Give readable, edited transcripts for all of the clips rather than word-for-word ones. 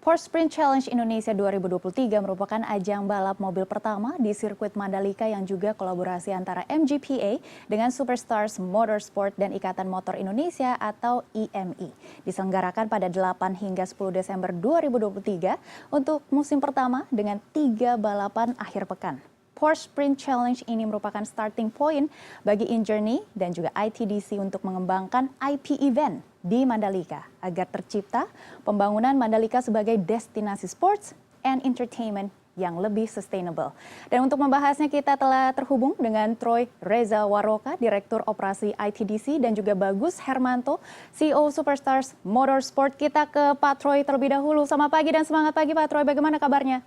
Porsche Sprint Challenge Indonesia 2023 merupakan ajang balap mobil pertama di sirkuit Mandalika yang juga kolaborasi antara MGPA dengan Superstars Motorsport dan Ikatan Motor Indonesia atau IMI. Diselenggarakan pada 8 hingga 10 Desember 2023 untuk musim pertama dengan 3 balapan akhir pekan. Porsche Sprint Challenge ini merupakan starting point bagi InJourney dan juga ITDC untuk mengembangkan IP event di Mandalika agar tercipta pembangunan Mandalika sebagai destinasi sports and entertainment yang lebih sustainable. Dan untuk membahasnya kita telah terhubung dengan Troy Reza Waroka, Direktur Operasi ITDC, dan juga Bagus Hermanto, CEO Superstars Motorsport. Kita ke Pak Troy terlebih dahulu. Selamat pagi dan semangat pagi Pak Troy, bagaimana kabarnya?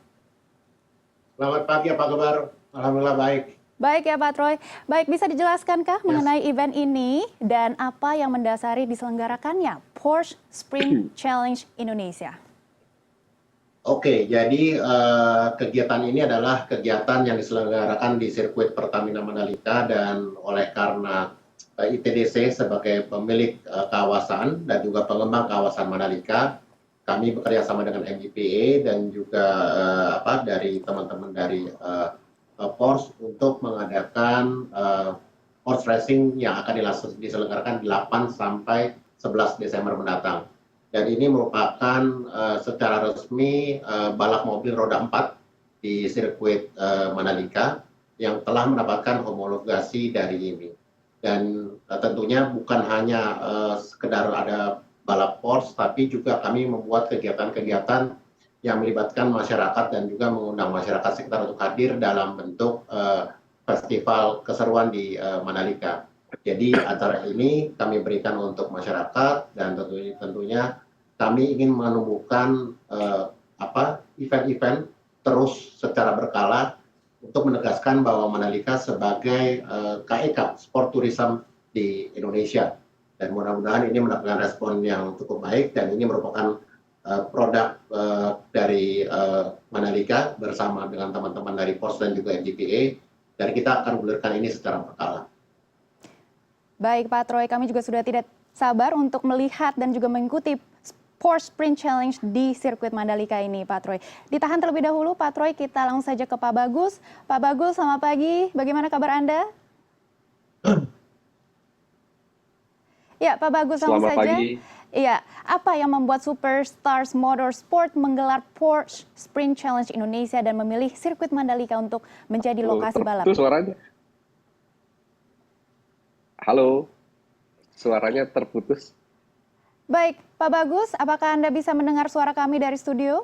Selamat pagi, apa kabar? Alhamdulillah baik. Baik ya Pak Troy. Baik, bisa dijelaskankah mengenai event ini dan apa yang mendasari diselenggarakannya Porsche Sprint Challenge Indonesia? Oke, jadi kegiatan ini adalah kegiatan yang diselenggarakan di sirkuit Pertamina Mandalika dan oleh karena ITDC sebagai pemilik kawasan dan juga pengembang kawasan Mandalika, kami bekerja sama dengan MGPA dan juga dari teman-teman dari Porsche untuk mengadakan Porsche Racing yang akan diselenggarakan 8 sampai 11 Desember mendatang. Dan ini merupakan secara resmi balap mobil roda 4 di sirkuit Mandalika yang telah mendapatkan homologasi dari IMI. Dan tentunya bukan hanya sekedar ada balap Porsche, tapi juga kami membuat kegiatan-kegiatan yang melibatkan masyarakat dan juga mengundang masyarakat sekitar untuk hadir dalam bentuk festival keseruan di Mandalika. Jadi acara ini kami berikan untuk masyarakat dan tentunya kami ingin menumbuhkan event-event terus secara berkala untuk menegaskan bahwa Mandalika sebagai KEK Sport Tourism di Indonesia. Dan mudah-mudahan ini mendapatkan respon yang cukup baik dan ini merupakan produk dari Mandalika bersama dengan teman-teman dari Porsche dan juga MGPA, dan kita akan gulirkan ini secara berkala. Baik Pak Troy, kami juga sudah tidak sabar untuk melihat dan juga mengikuti Porsche Sprint Challenge di sirkuit Mandalika ini Pak Troy. Ditahan terlebih dahulu Pak Troy, kita langsung saja ke Pak Bagus. Pak Bagus, selamat pagi, bagaimana kabar Anda? Ya Pak Bagus, langsung saja. Pagi. Iya, apa yang membuat Superstars Motorsport menggelar Porsche Sprint Challenge Indonesia dan memilih sirkuit Mandalika untuk menjadi lokasi balap? Itu suaranya. Halo, suaranya terputus. Baik, Pak Bagus, apakah Anda bisa mendengar suara kami dari studio?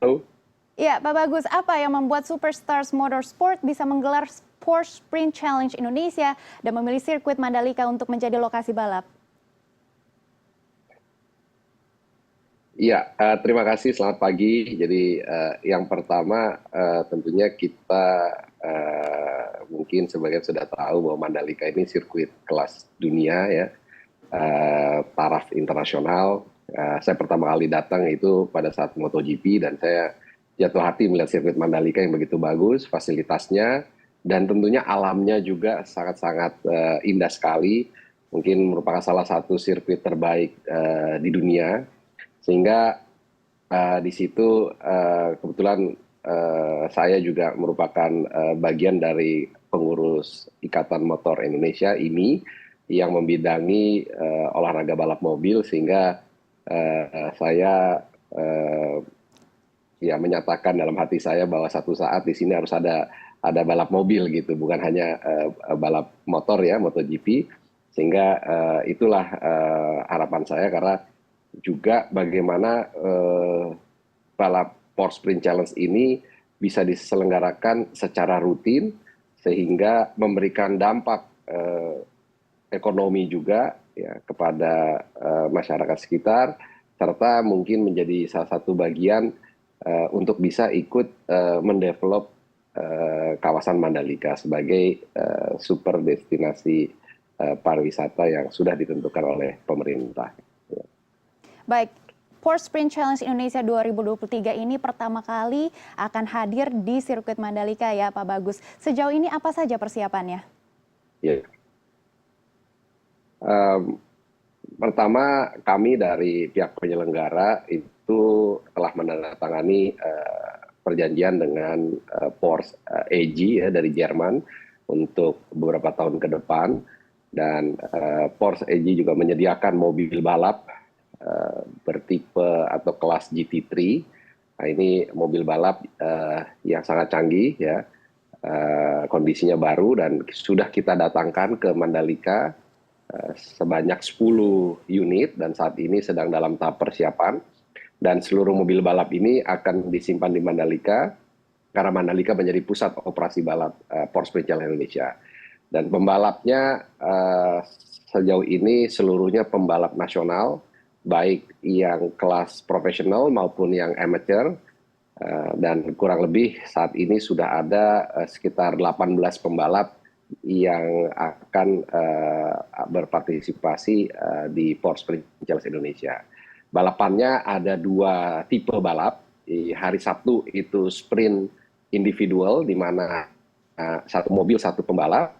Halo. Iya, Pak Bagus, apa yang membuat Superstars Motorsport bisa menggelar Porsche Sprint Challenge Indonesia dan memilih sirkuit Mandalika untuk menjadi lokasi balap? Iya, terima kasih. Selamat pagi. Jadi yang pertama tentunya kita mungkin sebagian sudah tahu bahwa Mandalika ini sirkuit kelas dunia ya, taraf internasional. Saya pertama kali datang itu pada saat MotoGP dan saya jatuh hati melihat sirkuit Mandalika yang begitu bagus, fasilitasnya, dan tentunya alamnya juga sangat-sangat indah sekali. Mungkin merupakan salah satu sirkuit terbaik di dunia. Sehingga di situ kebetulan saya juga merupakan bagian dari pengurus Ikatan Motor Indonesia IMI yang membidangi olahraga balap mobil, sehingga saya ya menyatakan dalam hati saya bahwa satu saat di sini harus ada balap mobil gitu, bukan hanya balap motor ya, MotoGP. Sehingga itulah harapan saya, karena juga bagaimana balap Porsche Sprint Challenge ini bisa diselenggarakan secara rutin sehingga memberikan dampak ekonomi juga ya kepada masyarakat sekitar, serta mungkin menjadi salah satu bagian untuk bisa ikut mendevelop kawasan Mandalika sebagai super destinasi pariwisata yang sudah ditentukan oleh pemerintah. Baik, Porsche Sprint Challenge Indonesia 2023 ini pertama kali akan hadir di sirkuit Mandalika ya Pak Bagus. Sejauh ini apa saja persiapannya? Ya. pertama kami dari pihak penyelenggara itu telah menandatangani perjanjian dengan Porsche AG ya, dari Jerman untuk beberapa tahun ke depan, dan Porsche AG juga menyediakan mobil balap bertipe atau kelas GT3. Nah, ini mobil balap yang sangat canggih ya, kondisinya baru, dan sudah kita datangkan ke Mandalika sebanyak 10 unit dan saat ini sedang dalam tahap persiapan. Dan seluruh mobil balap ini akan disimpan di Mandalika karena Mandalika menjadi pusat operasi balap Porsche Sprint Challenge Indonesia. Dan pembalapnya sejauh ini seluruhnya pembalap nasional, baik yang kelas profesional maupun yang amateur. Dan kurang lebih saat ini sudah ada sekitar 18 pembalap yang akan berpartisipasi di Porsche Sprint Challenge Indonesia. Balapannya ada 2 tipe balap. Di hari Sabtu itu sprint individual, di mana satu mobil satu pembalap.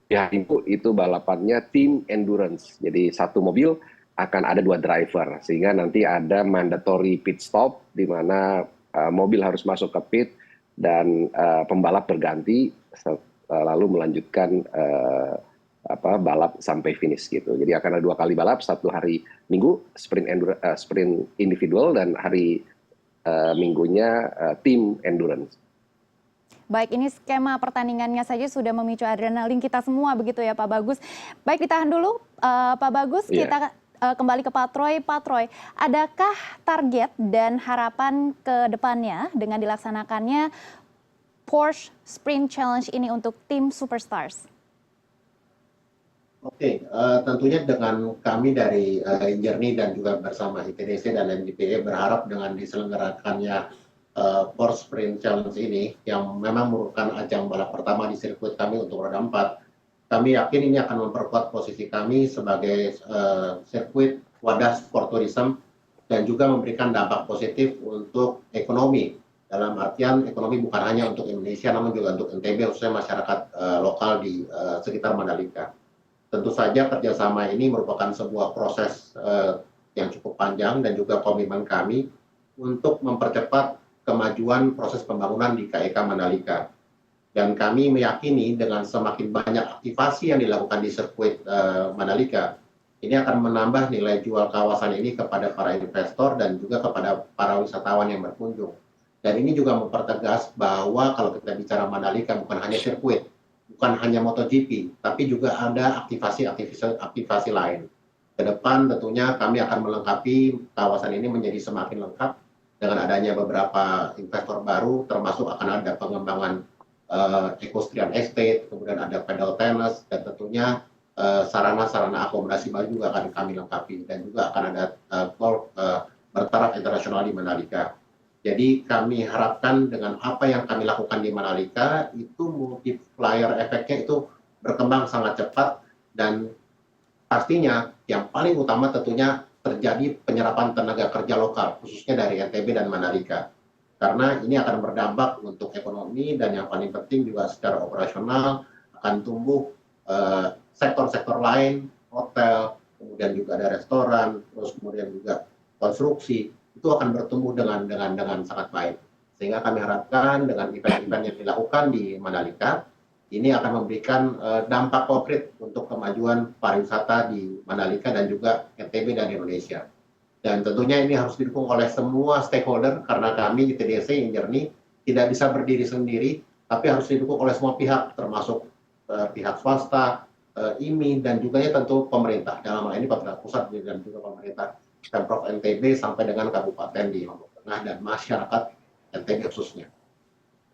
Di hari Minggu itu balapannya team endurance. Jadi satu mobil akan ada 2 driver, sehingga nanti ada mandatory pit stop, di mana mobil harus masuk ke pit dan pembalap berganti lalu melanjutkan balap sampai finish gitu. Jadi akan ada 2 kali balap, satu hari Minggu sprint individual dan hari Minggunya tim endurance. Baik, ini skema pertandingannya saja sudah memicu adrenalin kita semua begitu ya Pak Bagus. Baik, ditahan dulu Pak Bagus, kita kembali ke Pak Troy. Pak Troy, adakah target dan harapan ke depannya dengan dilaksanakannya Porsche Sprint Challenge ini untuk tim Superstars? Oke, tentunya dengan kami dari Injerni dan juga bersama ITDC dan MGPA berharap dengan diselenggarakannya Porsche Sprint Challenge ini, yang memang merupakan ajang balap pertama di sirkuit kami untuk roda 4, kami yakin ini akan memperkuat posisi kami sebagai sirkuit wadah sport tourism dan juga memberikan dampak positif untuk ekonomi. Dalam artian ekonomi bukan hanya untuk Indonesia, namun juga untuk NTB, khususnya masyarakat lokal di sekitar Mandalika. Tentu saja kerjasama ini merupakan sebuah proses yang cukup panjang dan juga komitmen kami untuk mempercepat kemajuan proses pembangunan di KEK Mandalika. Dan kami meyakini dengan semakin banyak aktivasi yang dilakukan di sirkuit Mandalika, ini akan menambah nilai jual kawasan ini kepada para investor dan juga kepada para wisatawan yang berkunjung. Dan ini juga mempertegas bahwa kalau kita bicara Mandalika bukan hanya sirkuit, bukan hanya MotoGP, tapi juga ada aktivasi lain. Ke depan tentunya kami akan melengkapi kawasan ini menjadi semakin lengkap dengan adanya beberapa investor baru, termasuk akan ada pengembangan equestrian estate, kemudian ada pedal tennis, dan tentunya sarana-sarana akomodasi baru juga akan kami lengkapi, dan juga akan ada golf bertaraf internasional di Mandalika. Jadi kami harapkan dengan apa yang kami lakukan di Mandalika itu multiplier efeknya itu berkembang sangat cepat, dan pastinya yang paling utama tentunya terjadi penyerapan tenaga kerja lokal khususnya dari NTB dan Mandalika, karena ini akan berdampak untuk ekonomi dan yang paling penting juga secara operasional akan tumbuh sektor-sektor lain, hotel, kemudian juga ada restoran, terus kemudian juga konstruksi, itu akan bertumbuh dengan sangat baik. Sehingga kami harapkan dengan event-event yang dilakukan di Mandalika, ini akan memberikan dampak konkret untuk kemajuan pariwisata di Mandalika dan juga NTB dan Indonesia. Dan tentunya ini harus didukung oleh semua stakeholder, karena kami di TDC Injerni tidak bisa berdiri sendiri, tapi harus didukung oleh semua pihak, termasuk pihak swasta, IMI, dan juga tentu pemerintah. Dalam hal ini pemerintah pusat dan juga pemerintah Pemprov NTB sampai dengan kabupaten di Lombok Tengah dan masyarakat NTB khususnya.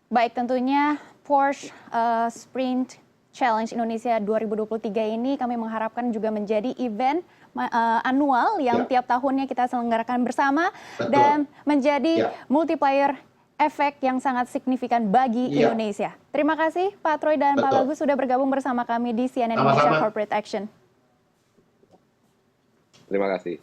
Baik, tentunya Porsche Sprint Challenge Indonesia 2023 ini kami mengharapkan juga menjadi event annual yang tiap tahunnya kita selenggarakan bersama. Betul. Dan menjadi multiplier efek yang sangat signifikan bagi Indonesia. Terima kasih Pak Troy dan Pak Bagus sudah bergabung bersama kami di CNN Indonesia Corporate Action. Terima kasih.